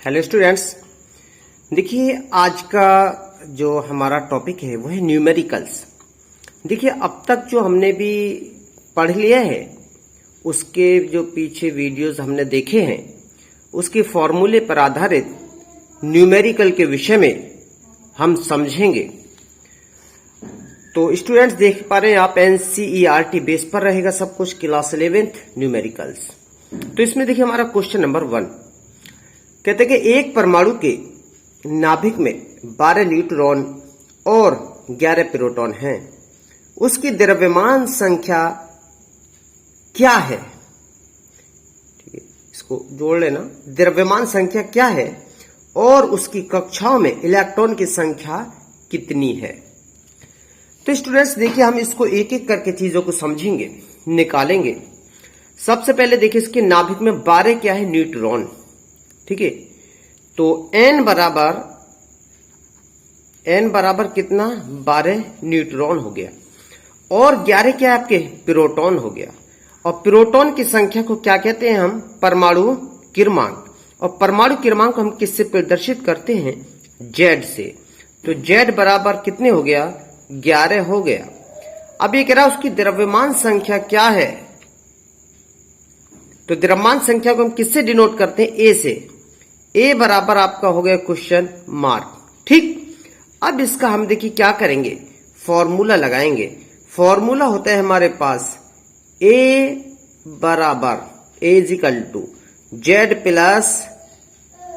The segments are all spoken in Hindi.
हेलो स्टूडेंट्स, देखिए आज का जो हमारा टॉपिक है वो है न्यूमेरिकल्स। देखिए अब तक जो हमने भी पढ़ लिया है उसके जो पीछे वीडियोस हमने देखे हैं उसके फॉर्मूले पर आधारित न्यूमेरिकल के विषय में हम समझेंगे। तो स्टूडेंट्स देख पा रहे हैं आप NCERT बेस पर रहेगा सब कुछ, क्लास 11th न्यूमेरिकल्स। तो इसमें देखिए हमारा क्वेश्चन नंबर 1 कहते हैं कि एक परमाणु के नाभिक में 12 न्यूट्रॉन और 11 प्रोटॉन हैं, उसकी द्रव्यमान संख्या क्या है? ठीक है, इसको जोड़ लेना। द्रव्यमान संख्या क्या है और उसकी कक्षाओं में इलेक्ट्रॉन की संख्या कितनी है? तो स्टूडेंट्स देखिए हम इसको एक एक करके चीजों को समझेंगे, निकालेंगे। सबसे पहले देखिए इसके नाभिक में 12 क्या है? न्यूट्रॉन। ठीक है, तो n बराबर कितना? 12 न्यूट्रॉन हो गया और 11 क्या है आपके? प्रोटॉन हो गया। और प्रोटॉन की संख्या को क्या कहते हैं हम? परमाणु क्रमांक। और परमाणु क्रमांक को हम किससे प्रदर्शित करते हैं? Z से। तो Z बराबर कितने हो गया? 11 हो गया। अब ये कह रहा है उसकी द्रव्यमान संख्या क्या है? तो द्रव्यमान संख्या को हम किससे डिनोट करते हैं? A से। A बराबर आपका हो गया क्वेश्चन मार्क। ठीक, अब इसका हम देखिए क्या करेंगे, फॉर्मूला लगाएंगे। फॉर्मूला होता है हमारे पास A बराबर A equal to Z plus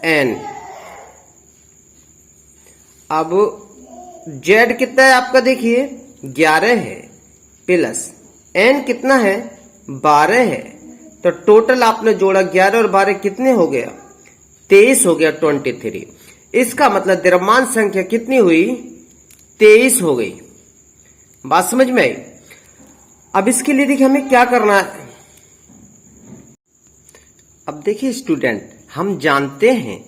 N। अब Z कितना है आपका? देखिए 11 है, प्लस N कितना है? 12 है। तो टोटल आपने जोड़ा 11 और 12 कितने हो गया? 23 हो गया, 23। इसका मतलब द्रव्यमान संख्या कितनी हुई? 23 हो गई। बात समझ में आई? अब इसके लिए देखिए हमें क्या करना है। अब देखिए स्टूडेंट, हम जानते हैं,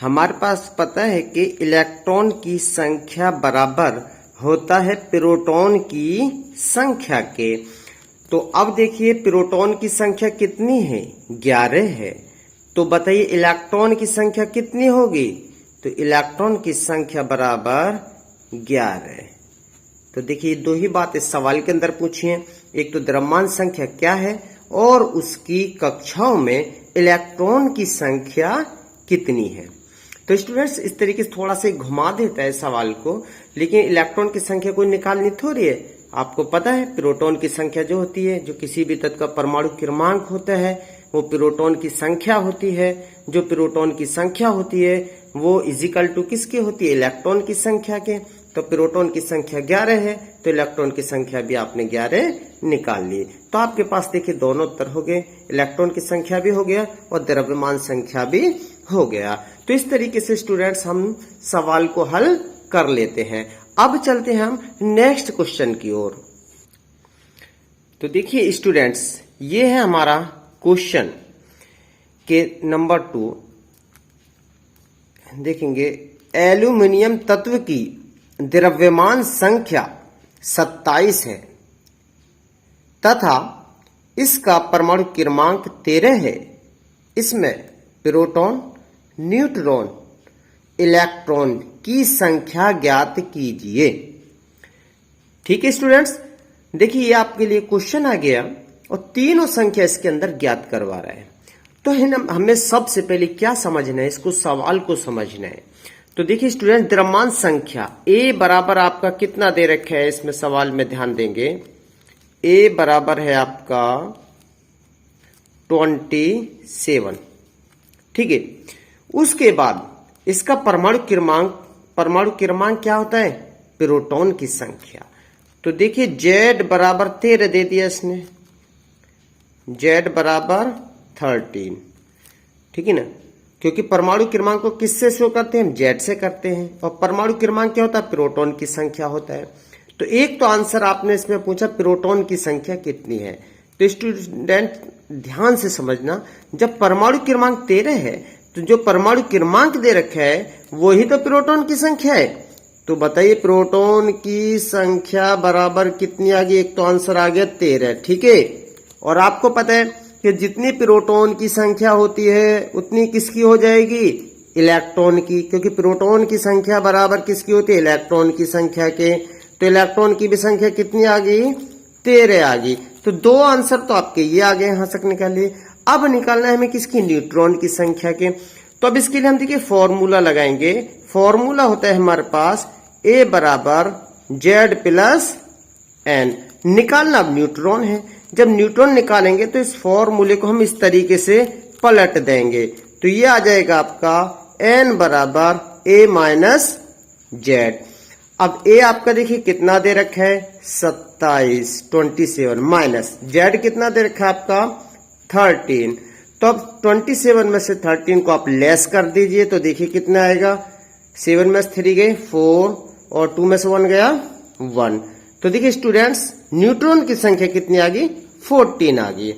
हमारे पास पता है कि इलेक्ट्रॉन की संख्या बराबर होता है प्रोटॉन की संख्या के। तो अब देखिए प्रोटॉन की संख्या कितनी है? 11 है। तो बताइए इलेक्ट्रॉन की संख्या कितनी होगी? तो इलेक्ट्रॉन की संख्या बराबर 11। तो देखिए दो ही बात इस सवाल के अंदर पूछी है, एक तो द्रव्यमान संख्या क्या है और उसकी कक्षाओं में इलेक्ट्रॉन की संख्या कितनी है। तो स्टूडेंट्स इस तरीके से थोड़ा सा घुमा देता है सवाल को, लेकिन इलेक्ट्रॉन की संख्या कोई निकालनी थोड़ी है। आपको पता है प्रोटॉन की संख्या जो होती है, जो किसी भी तत्व का परमाणु क्रमांक होता है वो प्रोटॉन की संख्या होती है। जो प्रोटॉन की संख्या होती है वो इजिकल टू किसकी होती है? इलेक्ट्रॉन की संख्या के। तो प्रोटॉन की संख्या 11 है तो इलेक्ट्रॉन की संख्या भी आपने 11 निकाल ली। तो आपके पास देखिए दोनों उत्तर हो गए, इलेक्ट्रॉन की संख्या भी हो गया और द्रव्यमान संख्या भी हो गया। तो इस तरीके से स्टूडेंट्स हम सवाल को हल कर लेते हैं। अब चलते हैं हम नेक्स्ट क्वेश्चन की ओर। तो देखिए स्टूडेंट्स, ये है हमारा क्वेश्चन के नंबर 2। देखेंगे एल्यूमिनियम तत्व की द्रव्यमान संख्या 27 है तथा इसका परमाणु क्रमांक 13 है। इसमें प्रोटॉन, न्यूट्रॉन, इलेक्ट्रॉन की संख्या ज्ञात कीजिए। ठीक है स्टूडेंट्स, देखिए ये आपके लिए क्वेश्चन आ गया और तीनों संख्या इसके अंदर ज्ञात करवा रहा है। तो हमें सबसे पहले क्या समझना है, इसको सवाल को समझना है। तो देखिए स्टूडेंट, द्रव्यमान संख्या A बराबर आपका कितना दे रखा है इसमें सवाल में ध्यान देंगे। A बराबर है आपका 27। ठीक है, उसके बाद इसका परमाणु क्रमांक क्या होता है? प्रोटॉन की संख्या। तो देखिए Z बराबर 13 दे दिया इसने, Z बराबर 13। ठीक है ना, क्योंकि परमाणु क्रमांक को किससे शो करते हैं? हम Z से करते हैं। और परमाणु क्रमांक क्या होता है? प्रोटॉन की संख्या होता है। तो एक तो आंसर आपने इसमें पूछा प्रोटॉन की संख्या कितनी है। तो स्टूडेंट ध्यान से समझना, जब परमाणु क्रमांक 13 है तो जो परमाणु क्रमांक दे रखा है वही तो प्रोटॉन की संख्या है। तो बताइए प्रोटॉन की संख्या बराबर कितनी आ गई? एक तो आंसर आ गया 13। ठीक है, और आपको पता है कि जितनी प्रोटॉन की संख्या होती है उतनी किसकी हो जाएगी? इलेक्ट्रॉन की, क्योंकि प्रोटॉन की संख्या बराबर किसकी होती है, इलेक्ट्रॉन की संख्या के। तो इलेक्ट्रॉन की भी संख्या कितनी आ गई, 13 आ गई। तो 2 आंसर तो आपके ये आ गए, यहां तक निकालिए। अब निकालना है हमें किसकी, न्यूट्रॉन की संख्या के। तो अब इसके लिए हम देखिए फॉर्मूला लगाएंगे। फॉर्मूला होता है हमारे पास A बराबर Z प्लस N। निकालना अब न्यूट्रॉन है। जब न्यूट्रॉन निकालेंगे तो इस फॉर्मूले को हम इस तरीके से पलट देंगे, तो ये आ जाएगा आपका N बराबर A माइनस Z। अब A आपका देखिए कितना दे रखा है, 27 माइनस Z कितना दे रखा है आपका 13। तो अब 27 में से 13 को आप लेस कर दीजिए, तो देखिए कितना आएगा, 7 में से 3 गए 4 और 2 में से 1 गया 1। तो देखिए स्टूडेंट्स न्यूट्रॉन की संख्या कितनी आ गई, 14 आ गई।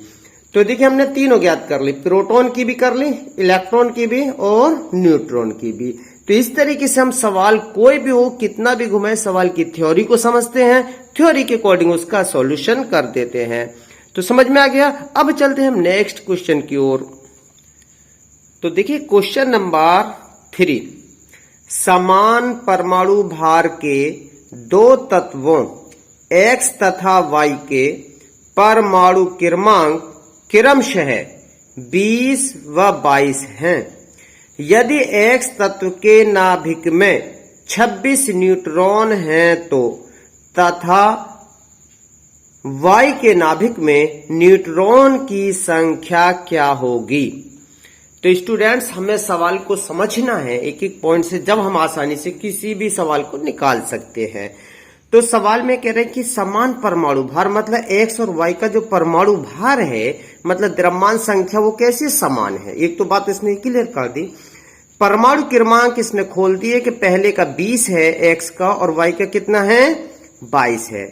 तो देखिए हमने तीनों ज्ञात कर ली, प्रोटॉन की भी कर ली, इलेक्ट्रॉन की भी और न्यूट्रॉन की भी। तो इस तरीके से हम सवाल कोई भी हो, कितना भी घुमाए, सवाल की थ्योरी को समझते हैं, थ्योरी के अकॉर्डिंग उसका सॉल्यूशन कर देते हैं। तो समझ में आ गया। अब चलते हैं हम नेक्स्ट क्वेश्चन की ओर। तो देखिए क्वेश्चन नंबर 3, समान परमाणु भार के 2 तत्वों X तथा Y के परमाणु क्रमांक क्रमशः 20 व 22 हैं। यदि X तत्व के नाभिक में 26 न्यूट्रॉन हैं तो तथा Y के नाभिक में न्यूट्रॉन की संख्या क्या होगी। तो स्टूडेंट्स हमें सवाल को समझना है एक एक पॉइंट से, जब हम आसानी से किसी भी सवाल को निकाल सकते हैं। तो सवाल में कह रहे हैं कि समान परमाणु भार, मतलब X और Y का जो परमाणु भार है, मतलब द्रव्यमान संख्या वो कैसे समान है। एक तो बात इसने क्लियर कर दी। परमाणु क्रमांक इसने खोल दिए कि पहले का 20 है X का और Y का कितना है 22 है।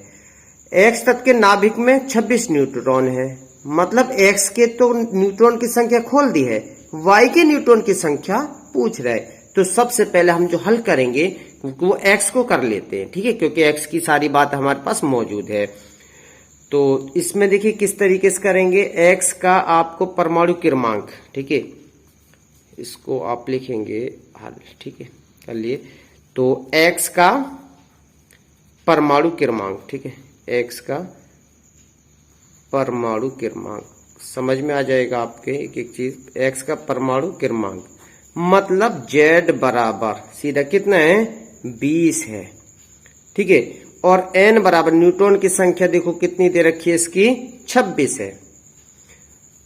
X तत्व के नाभिक में 26 न्यूट्रॉन है, मतलब X के तो न्यूट्रॉन की संख्या खोल दी है, Y के न्यूट्रॉन की संख्या पूछ रहा है। तो सबसे पहले हम जो हल करेंगे वो X को कर लेते हैं, ठीक है, क्योंकि X की सारी बात हमारे पास मौजूद है। तो इसमें देखिए किस तरीके से करेंगे, X का आपको परमाणु क्रमांक, ठीक है, इसको आप लिखेंगे हल, ठीक है, कर लिए। तो X का परमाणु क्रमांक, ठीक है, X का परमाणु क्रमांक समझ में आ जाएगा आपके एक एक चीज। X का परमाणु क्रमांक मतलब Z बराबर सीधा कितना है 20 है, ठीक है, और N बराबर न्यूट्रॉन की संख्या देखो कितनी दे रखी है इसकी 26 है।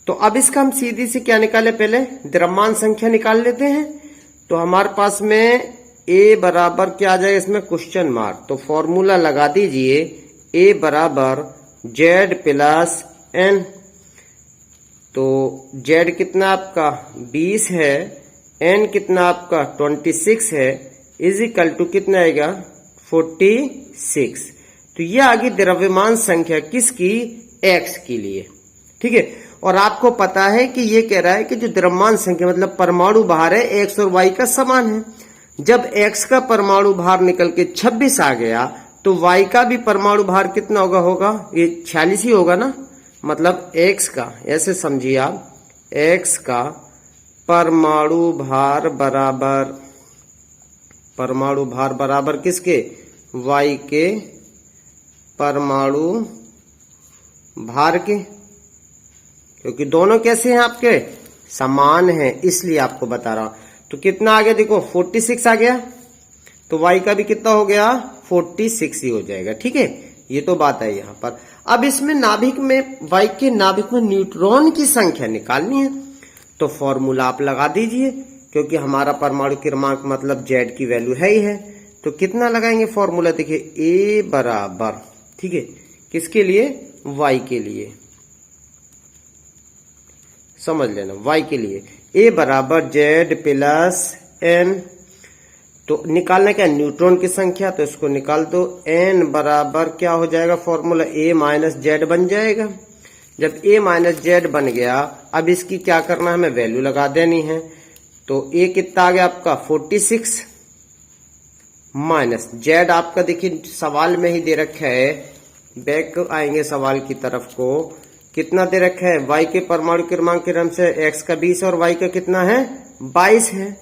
तो अब इसका हम सीधी से क्या निकाले, पहले द्रव्यमान संख्या निकाल लेते हैं। तो हमारे पास में A बराबर क्या आ जाएगा, इसमें क्वेश्चन मार्क। तो फॉर्मूला लगा दीजिए, A बराबर Z प्लस N। तो Z कितना आपका 20 है, N कितना आपका 26 है, इज इक्वल टू कितना आएगा 46। तो ये आ गई द्रव्यमान संख्या किसकी, X के लिए, ठीक है। और आपको पता है कि ये कह रहा है कि जो द्रव्यमान संख्या मतलब परमाणु भार है X और Y का समान है। जब X का परमाणु भार निकल के 26 आ गया तो Y का भी परमाणु भार कितना होगा ये 46 ही होगा ना। मतलब X का, ऐसे समझिए आप, X का परमाणु भार बराबर किसके, Y के परमाणु भार के, क्योंकि दोनों कैसे हैं आपके समान हैं, इसलिए आपको बता रहा हूं। तो कितना आ गया देखो 46 आ गया, तो Y का भी कितना हो गया 46 ही हो जाएगा, ठीक है। ये तो बात है यहाँ पर। अब इसमें नाभिक में Y के नाभिक में न्यूट्रॉन की संख्या निकालनी है, तो फॉर्मूला आप लगा दीजिए, क्योंकि हमारा परमाणु क्रमांक मतलब Z की वैल्यू है ही है। तो कितना लगाएंगे फॉर्मूला, देखिए A बराबर, ठीक है, किसके लिए, Y के लिए, समझ लेना, Y के लिए A बराबर Z प्लस N। तो निकालना क्या, न्यूट्रॉन की संख्या, तो इसको निकाल दो। N बराबर क्या हो जाएगा फॉर्मूला, A माइनस Z बन जाएगा। जब A माइनस Z बन गया, अब इसकी क्या करना है, हमें वैल्यू लगा देनी है। तो A कितना आ गया आपका 46 माइनस Z आपका देखिए सवाल में ही दे रखा है, बैक आएंगे सवाल की तरफ को, कितना दे रखा है Y के परमाणु क्रमांक के क्रम से X का 20 और Y का कितना है 22 है।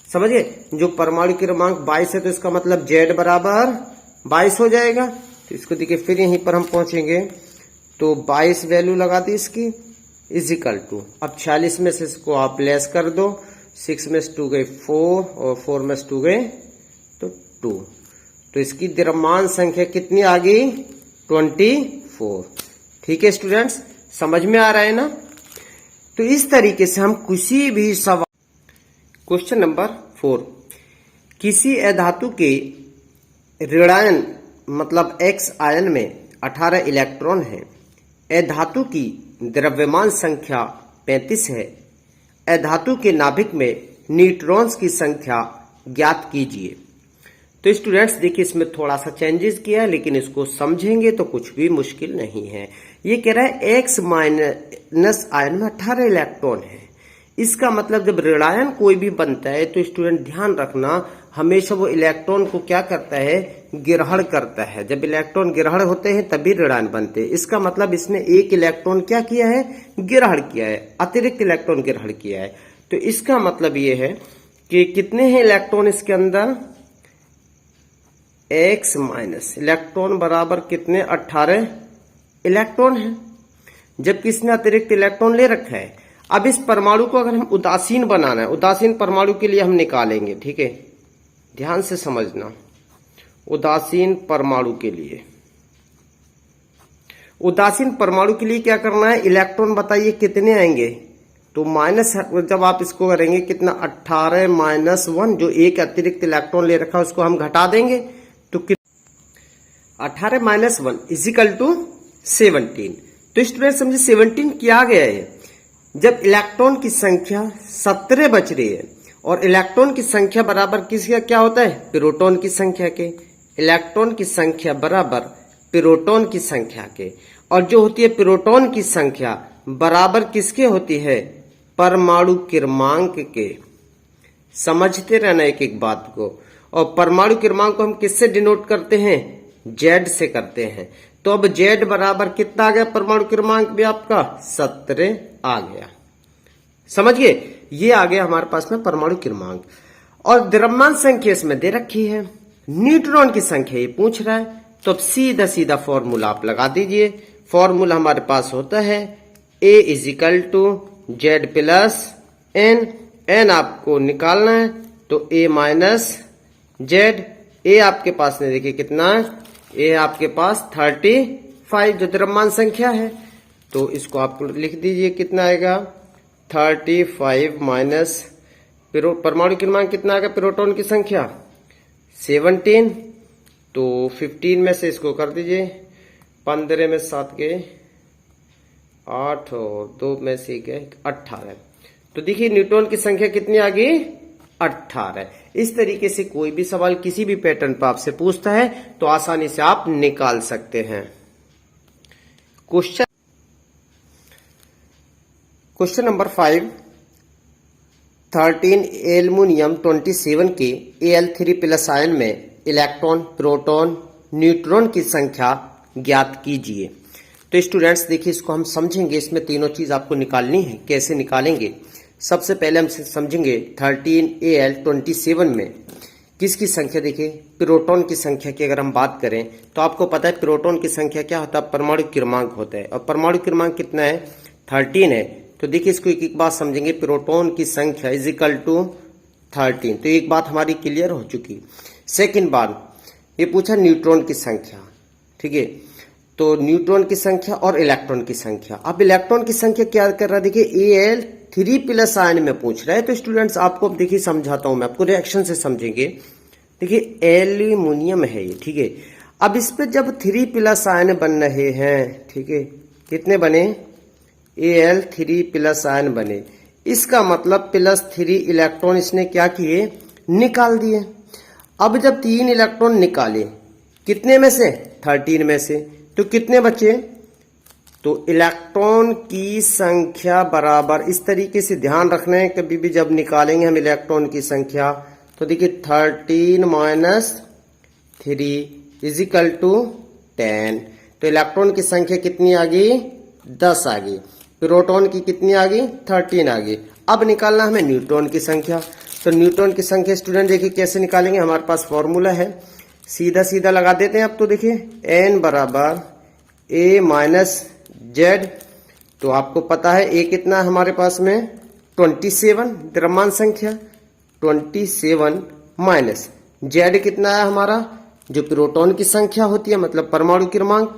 समझिए, जो परमाणु क्रमांक 22 है तो इसका मतलब Z बराबर 22 हो जाएगा। तो इसको देखिए फिर यहीं पर हम पहुंचेंगे तो 22 वैल्यू लगा दी इसकी इजिकल टू, अब 46 में से इसको आप लेस कर दो, 6 में से 2 गए 4 और 4 में से 2 गए तो 2, तो इसकी द्रव्यमान संख्या कितनी आ गई 24। ठीक है स्टूडेंट्स, समझ में आ रहा है ना। तो इस तरीके से हम किसी भी सवाल, क्वेश्चन नंबर 4, किसी अधातु के ऋणायन मतलब X आयन में 18 इलेक्ट्रॉन है, अधातु की द्रव्यमान संख्या 35 है, अधातु के नाभिक में न्यूट्रॉन्स की संख्या ज्ञात कीजिए। तो स्टूडेंट्स देखिए इसमें थोड़ा सा चेंजेस किया है, लेकिन इसको समझेंगे तो कुछ भी मुश्किल नहीं है। ये कह रहा है X माइनस आयन में 18 इलेक्ट्रॉन है, इसका मतलब जब ऋणायन कोई भी बनता है तो स्टूडेंट ध्यान रखना हमेशा वो इलेक्ट्रॉन को क्या करता है, ग्रहण करता है। जब इलेक्ट्रॉन ग्रहण होते हैं तभी ऋणायन बनते हैं। इसका मतलब इसने एक इलेक्ट्रॉन क्या किया है, ग्रहण किया है, अतिरिक्त इलेक्ट्रॉन ग्रहण किया है। तो इसका मतलब ये है कि कितने हैं इलेक्ट्रॉन इसके अंदर, X माइनस इलेक्ट्रॉन बराबर कितने 18 इलेक्ट्रॉन है, जबकि इसने अतिरिक्त इलेक्ट्रॉन ले रखा है। अब इस परमाणु को अगर हम उदासीन बनाना है, उदासीन परमाणु के लिए हम निकालेंगे, ठीक है, ध्यान से समझना। उदासीन परमाणु के लिए, उदासीन परमाणु के लिए क्या करना है, इलेक्ट्रॉन बताइए कितने आएंगे, तो माइनस, जब आप इसको करेंगे कितना 18 माइनस 1, जो एक अतिरिक्त इलेक्ट्रॉन ले रखा है उसको हम घटा देंगे तो 18 माइनस 1 इजिकल टू 17। तो स्टूडेंट समझे 17 क्या गया है, जब इलेक्ट्रॉन की संख्या 17 बच रही है और इलेक्ट्रॉन की संख्या बराबर किसका क्या होता है, प्रोटॉन की संख्या के, इलेक्ट्रॉन की संख्या बराबर प्रोटॉन की संख्या के, और जो होती है प्रोटॉन की संख्या बराबर किसके होती है, परमाणु क्रमांक के। समझते रहना एक एक बात को। और परमाणु क्रमांक को हम किससे डिनोट करते हैं, Z से करते हैं। तो अब Z बराबर कितना आ गया, परमाणु क्रमांक भी आपका 17 आ गया। समझिए, ये आ गया हमारे पास में परमाणु क्रमांक। और द्रव्यमान संख्या इसमें दे रखी है, न्यूट्रॉन की संख्या ये पूछ रहा है, तो अब सीधा सीधा फॉर्मूला आप लगा दीजिए। फॉर्मूला हमारे पास होता है A equal to Z plus N आपको निकालना है तो A माइनस Z। A आपके पास में देखिए कितना है, A आपके पास 35 जो द्रव्यमान संख्या है, तो इसको आप लिख दीजिए कितना आएगा 35 माइनस परमाणु क्रमांक कितना आएगा, प्रोटॉन की संख्या 17, तो 15 में से इसको कर दीजिए, 15 में 7 गए 8 और 2 में से गए 18। तो देखिए न्यूट्रॉन की संख्या कितनी आ गई 18। इस तरीके से कोई भी सवाल किसी भी पैटर्न पर आपसे पूछता है तो आसानी से आप निकाल सकते हैं। क्वेश्चन नंबर 5, 13 एल्युमिनियम 27 के Al3 प्लस आयन में इलेक्ट्रॉन, प्रोटॉन, न्यूट्रॉन की संख्या ज्ञात कीजिए। तो स्टूडेंट्स देखिए इसको हम समझेंगे, इसमें तीनों चीज आपको निकालनी है। कैसे निकालेंगे, सबसे पहले हम समझेंगे 13Al27 में किसकी संख्या, देखिए प्रोटॉन की संख्या की अगर हम बात करें तो आपको पता है प्रोटॉन की संख्या क्या होता है, परमाणु क्रमांक होता है, और परमाणु क्रमांक कितना है 13 है। तो देखिए इसको एक एक बात समझेंगे, प्रोटॉन की संख्या इज इक्वल टू 13, तो एक बात हमारी क्लियर हो चुकी। सेकेंड बात ये पूछा न्यूट्रॉन की संख्या, ठीक है, तो न्यूट्रॉन की संख्या और इलेक्ट्रॉन की संख्या। अब इलेक्ट्रॉन की संख्या क्या कर रहा है, देखिए Al3 प्लस आयन में पूछ रहा है। तो स्टूडेंट्स आपको अब देखिए समझाता हूं मैं, आपको रिएक्शन से समझेंगे। देखिए एल्यूमिनियम है ये, ठीक है, अब इस पे जब 3 प्लस आयन बन रहे हैं, ठीक है, कितने बने Al3 प्लस आयन बने, इसका मतलब +3 इलेक्ट्रॉन इसने क्या किए, निकाल दिए। अब जब 3 इलेक्ट्रॉन निकाले कितने में से, 13 में से, तो कितने बचे, तो इलेक्ट्रॉन की संख्या बराबर, इस तरीके से ध्यान रखना है कभी भी जब निकालेंगे हम इलेक्ट्रॉन की संख्या, तो देखिए 13 माइनस 3 इजिकल टू 10। तो इलेक्ट्रॉन की संख्या कितनी आ गई 10 आ गई, प्रोटॉन की कितनी आ गई 13 आ गई। अब निकालना हमें न्यूट्रॉन की संख्या, तो न्यूट्रॉन की संख्या स्टूडेंट देखिए कैसे निकालेंगे, हमारे पास फॉर्मूला है, सीधा सीधा लगा देते हैं। अब तो देखिए n बराबर a माइनस जेड, तो आपको पता है a कितना है हमारे पास में 27 द्रव्यमान संख्या, 27 माइनस जेड कितना है हमारा जो प्रोटॉन की संख्या होती है मतलब परमाणु क्रमांक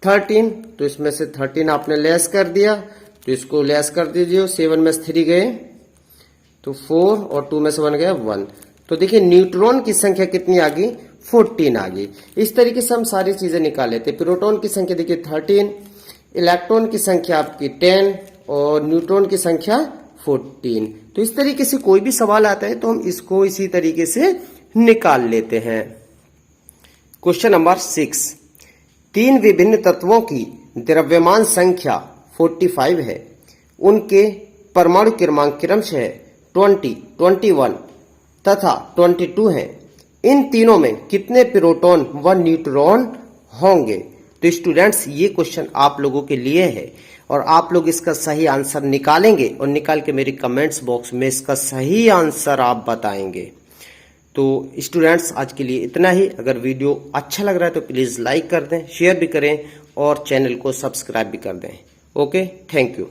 13, तो इसमें से 13 आपने लेस कर दिया, तो इसको लेस कर दीजिए, 7 में से 3 गए तो 4 और 2 में से 1 गया 1। तो देखिए न्यूट्रॉन की संख्या कितनी आ गई 14 आ गई। इस तरीके से हम सारी चीजें निकाल लेते। प्रोटॉन की संख्या देखिए 13, इलेक्ट्रॉन की संख्या आपकी 10 और न्यूट्रॉन की संख्या 14। तो इस तरीके से कोई भी सवाल आता है तो हम इसको इसी तरीके से निकाल लेते हैं। क्वेश्चन नंबर 6, 3 विभिन्न तत्वों की द्रव्यमान संख्या 45 है, उनके परमाणु क्रमांक क्रमशः 20, 21 तथा 22 हैं। इन तीनों में कितने प्रोटॉन व न्यूट्रॉन होंगे? तो स्टूडेंट्स ये क्वेश्चन आप लोगों के लिए है और आप लोग इसका सही आंसर निकालेंगे और निकाल के मेरे कमेंट्स बॉक्स में इसका सही आंसर आप बताएंगे। तो स्टूडेंट्स आज के लिए इतना ही। अगर वीडियो अच्छा लग रहा है तो प्लीज लाइक कर दें, शेयर भी करें और चैनल को सब्सक्राइब भी कर दें। Okay, thank you.